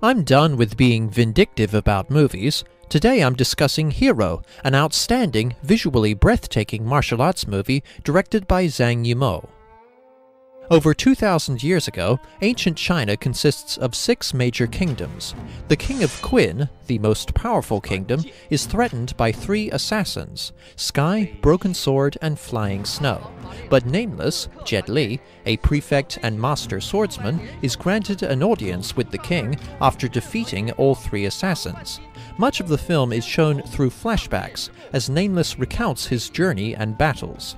I'm done with being vindictive about movies. Today I'm discussing Hero, an outstanding, visually breathtaking martial arts movie directed by Zhang. Over 2,000 years ago, ancient China consists of 6 major kingdoms. The King of Qin, the most powerful kingdom, is threatened by 3 assassins, Sky, Broken Sword, and Flying Snow. But Nameless, Jet Li, a prefect and master swordsman, is granted an audience with the king after defeating all 3 assassins. Much of the film is shown through flashbacks, as Nameless recounts his journey and battles.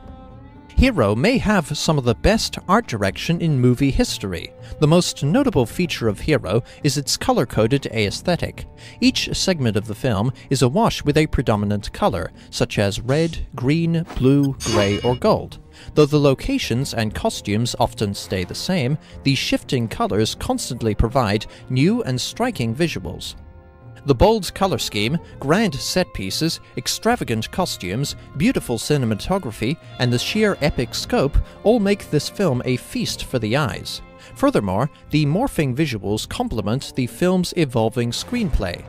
Hero may have some of the best art direction in movie history. The most notable feature of Hero is its color-coded aesthetic. Each segment of the film is awash with a predominant color, such as red, green, blue, gray, or gold. Though the locations and costumes often stay the same, these shifting colors constantly provide new and striking visuals. The bold color scheme, grand set pieces, extravagant costumes, beautiful cinematography, and the sheer epic scope all make this film a feast for the eyes. Furthermore, the morphing visuals complement the film's evolving screenplay.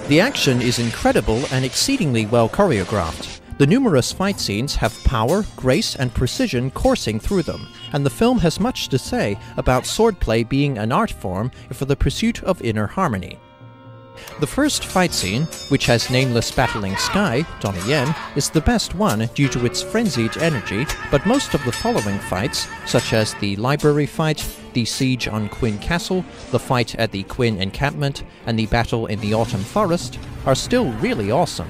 The action is incredible and exceedingly well choreographed. The numerous fight scenes have power, grace, and precision coursing through them, and the film has much to say about swordplay being an art form for the pursuit of inner harmony. The first fight scene, which has Nameless battling Sky, Donnie Yen, is the best one due to its frenzied energy, but most of the following fights, such as the library fight, the siege on Qin Castle, the fight at the Qin encampment, and the battle in the Autumn Forest, are still really awesome.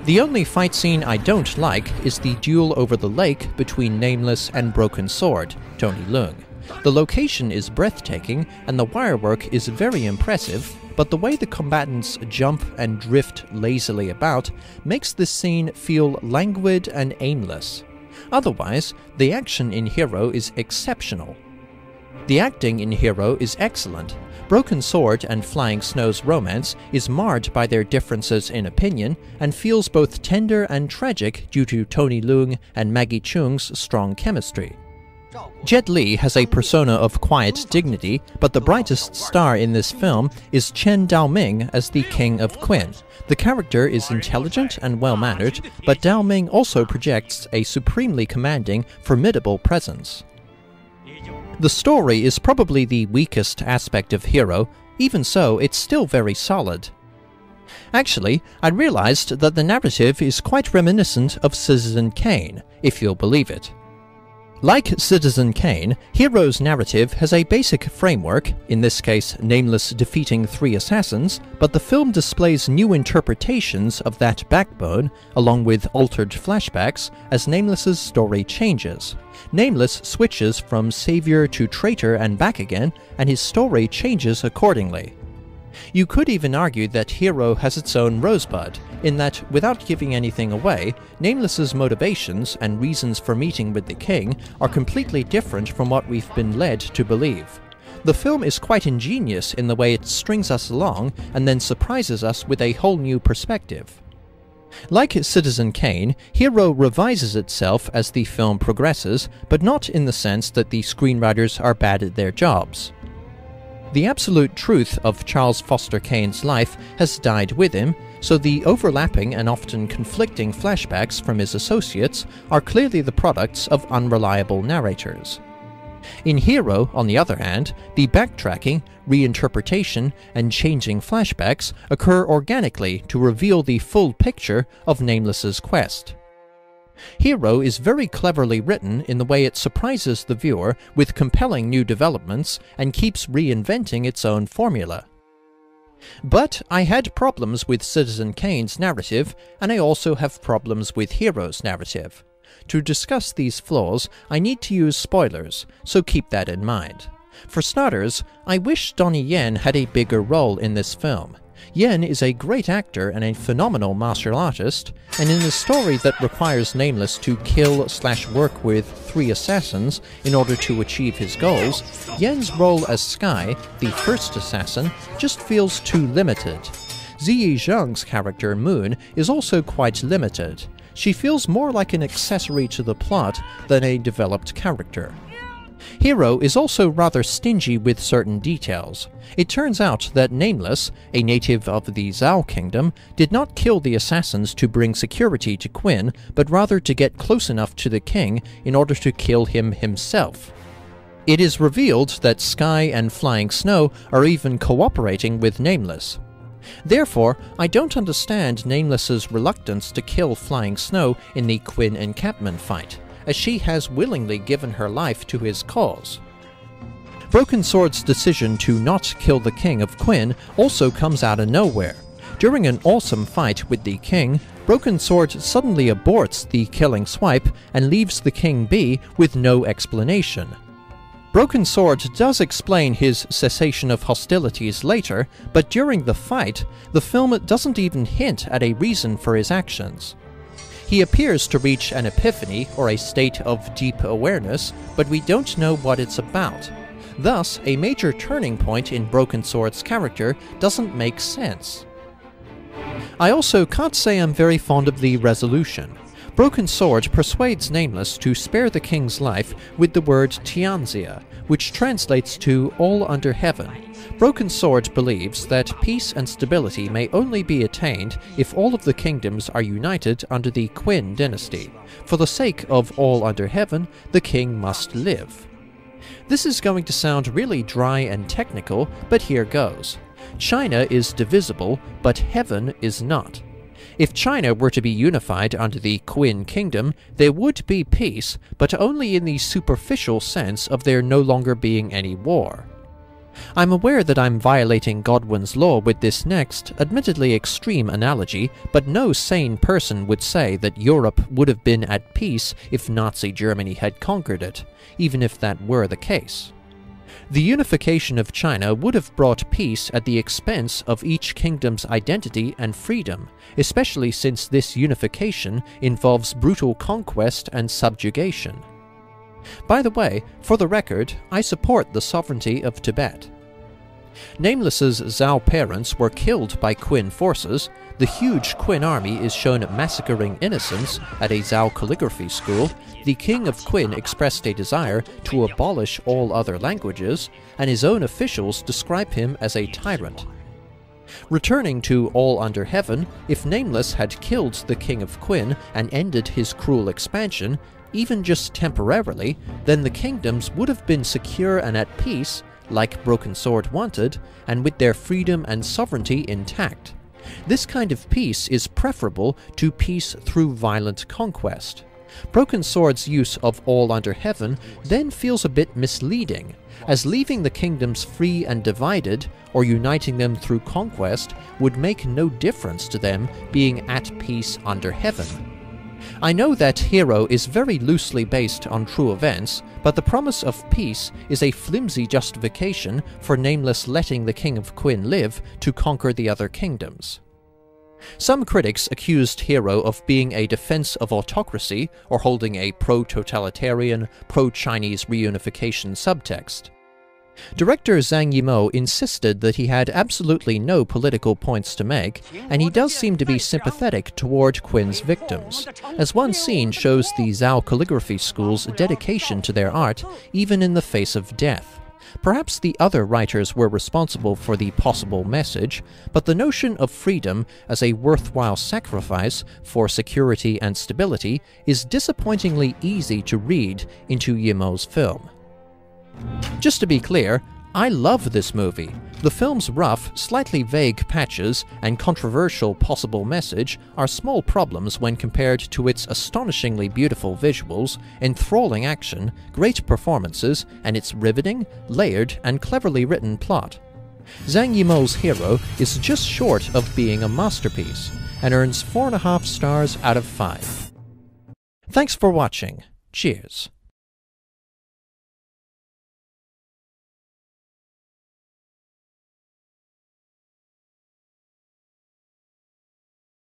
The only fight scene I don't like is the duel over the lake between Nameless and Broken Sword, Tony Leung. The location is breathtaking and the wirework is very impressive, but the way the combatants jump and drift lazily about makes this scene feel languid and aimless. Otherwise, the action in Hero is exceptional. The acting in Hero is excellent. Broken Sword and Flying Snow's romance is marred by their differences in opinion and feels both tender and tragic due to Tony Leung and Maggie Cheung's strong chemistry. Jet Li has a persona of quiet dignity, but the brightest star in this film is Chen Daoming as the King of Qin. The character is intelligent and well-mannered, but Daoming also projects a supremely commanding, formidable presence. The story is probably the weakest aspect of Hero. Even so, it's still very solid. Actually, I realized that the narrative is quite reminiscent of Citizen Kane, if you'll believe it. Like Citizen Kane, Hero's narrative has a basic framework, in this case Nameless defeating 3 assassins, but the film displays new interpretations of that backbone, along with altered flashbacks, as Nameless's story changes. Nameless switches from savior to traitor and back again, and his story changes accordingly. You could even argue that Hero has its own Rosebud, in that, without giving anything away, Nameless's motivations and reasons for meeting with the king are completely different from what we've been led to believe. The film is quite ingenious in the way it strings us along and then surprises us with a whole new perspective. Like Citizen Kane, Hero revises itself as the film progresses, but not in the sense that the screenwriters are bad at their jobs. The absolute truth of Charles Foster Kane's life has died with him, so the overlapping and often conflicting flashbacks from his associates are clearly the products of unreliable narrators. In Hero, on the other hand, the backtracking, reinterpretation, and changing flashbacks occur organically to reveal the full picture of Nameless's quest. Hero is very cleverly written in the way it surprises the viewer with compelling new developments and keeps reinventing its own formula. But I had problems with Citizen Kane's narrative, and I also have problems with Hero's narrative. To discuss these flaws, I need to use spoilers, so keep that in mind. For starters, I wish Donnie Yen had a bigger role in this film. Yen is a great actor and a phenomenal martial artist, and in a story that requires Nameless to kill/work with 3 assassins in order to achieve his goals, Yen's role as Sky, the first assassin, just feels too limited. Ziyi Zhang's character Moon is also quite limited. She feels more like an accessory to the plot than a developed character. Hero is also rather stingy with certain details. It turns out that Nameless, a native of the Zhao kingdom, did not kill the assassins to bring security to Qin, but rather to get close enough to the king in order to kill him himself. It is revealed that Sky and Flying Snow are even cooperating with Nameless. Therefore, I don't understand Nameless's reluctance to kill Flying Snow in the Qin encampment fight, as she has willingly given her life to his cause. Broken Sword's decision to not kill the king of Qin also comes out of nowhere. During an awesome fight with the king, Broken Sword suddenly aborts the killing swipe and leaves the king be with no explanation. Broken Sword does explain his cessation of hostilities later, but during the fight, the film doesn't even hint at a reason for his actions. He appears to reach an epiphany or a state of deep awareness, but we don't know what it's about. Thus, a major turning point in Broken Sword's character doesn't make sense. I also can't say I'm very fond of the resolution. Broken Sword persuades Nameless to spare the king's life with the word Tianxia, which translates to all under heaven. Broken Sword believes that peace and stability may only be attained if all of the kingdoms are united under the Qin dynasty. For the sake of all under heaven, the king must live. This is going to sound really dry and technical, but here goes. China is divisible, but heaven is not. If China were to be unified under the Qin kingdom, there would be peace, but only in the superficial sense of there no longer being any war. I'm aware that I'm violating Godwin's law with this next, admittedly extreme analogy, but no sane person would say that Europe would have been at peace if Nazi Germany had conquered it, even if that were the case. The unification of China would have brought peace at the expense of each kingdom's identity and freedom, especially since this unification involves brutal conquest and subjugation. By the way, for the record, I support the sovereignty of Tibet. Nameless's Zhao parents were killed by Qin forces. The huge Qin army is shown massacring innocents at a Zhao calligraphy school. The king of Qin expressed a desire to abolish all other languages, and his own officials describe him as a tyrant. Returning to all under heaven, if Nameless had killed the king of Qin and ended his cruel expansion, even just temporarily, then the kingdoms would have been secure and at peace, like Broken Sword wanted, and with their freedom and sovereignty intact. This kind of peace is preferable to peace through violent conquest. Broken Sword's use of all under heaven then feels a bit misleading, as leaving the kingdoms free and divided, or uniting them through conquest, would make no difference to them being at peace under heaven. I know that Hero is very loosely based on true events, but the promise of peace is a flimsy justification for Nameless letting the king of Qin live to conquer the other kingdoms. Some critics accused Hero of being a defense of autocracy or holding a pro-totalitarian, pro-Chinese reunification subtext. Director Zhang Yimou insisted that he had absolutely no political points to make, and he does seem to be sympathetic toward Qin's victims, as one scene shows the Zhao calligraphy school's dedication to their art even in the face of death. Perhaps the other writers were responsible for the possible message, but the notion of freedom as a worthwhile sacrifice for security and stability is disappointingly easy to read into Yimou's film. Just to be clear, I love this movie. The film's rough, slightly vague patches and controversial possible message are small problems when compared to its astonishingly beautiful visuals, enthralling action, great performances, and its riveting, layered, and cleverly written plot. Zhang Yimou's Hero is just short of being a masterpiece, and earns 4.5 stars out of 5. Thanks for watching. Cheers.